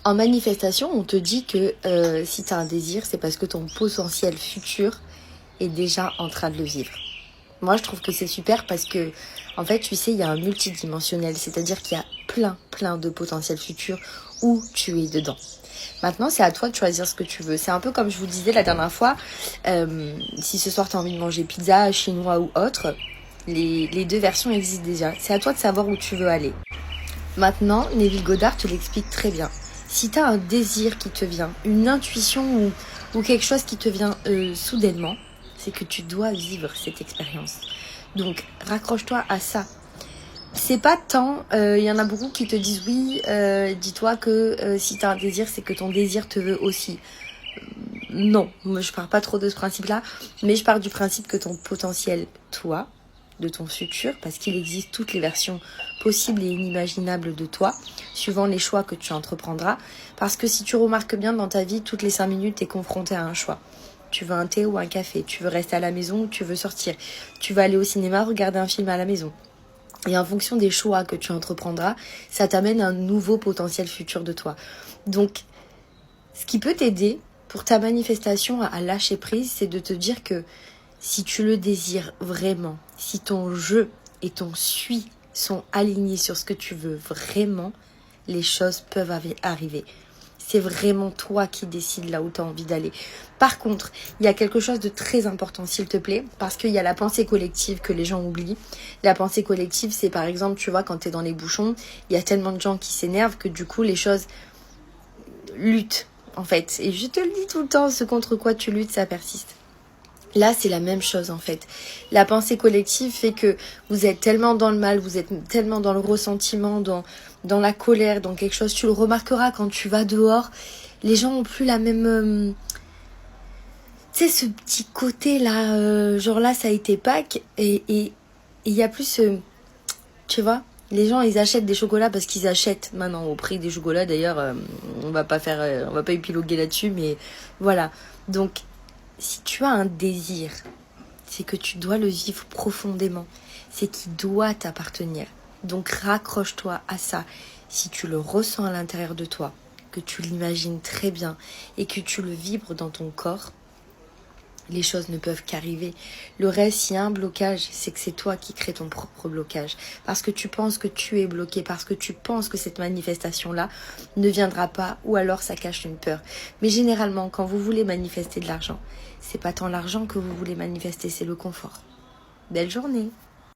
En manifestation, on te dit que si tu as un désir, c'est parce que ton potentiel futur est déjà en train de le vivre. Moi, je trouve que c'est super parce que, en fait, tu sais, il y a un multidimensionnel, c'est-à-dire qu'il y a plein de potentiels futurs où tu es dedans. Maintenant, c'est à toi de choisir ce que tu veux. C'est un peu comme je vous disais la dernière fois, si ce soir tu as envie de manger pizza, chinois ou autre, les deux versions existent déjà. C'est à toi de savoir où tu veux aller. Maintenant, Neville Goddard te l'explique très bien. Si tu as un désir qui te vient, une intuition ou quelque chose qui te vient soudainement, c'est que tu dois vivre cette expérience. Donc, raccroche-toi à ça. C'est pas tant, y en a beaucoup qui te disent oui, dis-toi que si tu as un désir, c'est que ton désir te veut aussi. Non, moi je pars pas trop de ce principe-là, mais je pars du principe que ton potentiel, toi, de ton futur, parce qu'il existe toutes les versions possibles et inimaginables de toi, suivant les choix que tu entreprendras, parce que si tu remarques bien dans ta vie, toutes les 5 minutes, tu es confronté à un choix. Tu veux un thé ou un café, tu veux rester à la maison ou tu veux sortir, tu vas aller au cinéma, regarder un film à la maison. Et en fonction des choix que tu entreprendras, ça t'amène un nouveau potentiel futur de toi. Donc, ce qui peut t'aider pour ta manifestation à lâcher prise, c'est de te dire que si tu le désires vraiment, si ton je et ton suis sont alignés sur ce que tu veux vraiment, les choses peuvent arriver. C'est vraiment toi qui décides là où tu as envie d'aller. Par contre, il y a quelque chose de très important, s'il te plaît, parce qu'il y a la pensée collective que les gens oublient. La pensée collective, c'est par exemple, tu vois, quand tu es dans les bouchons, il y a tellement de gens qui s'énervent que du coup, les choses luttent, en fait. Et je te le dis tout le temps, ce contre quoi tu luttes, ça persiste. Là, c'est la même chose en fait. La pensée collective fait que vous êtes tellement dans le mal, vous êtes tellement dans le ressentiment, dans la colère, dans quelque chose. Tu le remarqueras quand tu vas dehors. Les gens ont plus la même... tu sais, ce petit côté là, genre là, ça a été Pâques et il y a plus ce... tu vois, les gens, ils achètent des chocolats parce qu'ils achètent maintenant au prix des chocolats. D'ailleurs, on va pas épiloguer là-dessus, mais voilà. Donc, si tu as un désir, c'est que tu dois le vivre profondément. C'est qu'il doit t'appartenir. Donc raccroche-toi à ça. Si tu le ressens à l'intérieur de toi, que tu l'imagines très bien et que tu le vibres dans ton corps, les choses ne peuvent qu'arriver. Le reste, s'il y a un blocage, c'est que c'est toi qui crées ton propre blocage. Parce que tu penses que tu es bloqué, parce que tu penses que cette manifestation-là ne viendra pas, ou alors ça cache une peur. Mais généralement, quand vous voulez manifester de l'argent, c'est pas tant l'argent que vous voulez manifester, c'est le confort. Belle journée!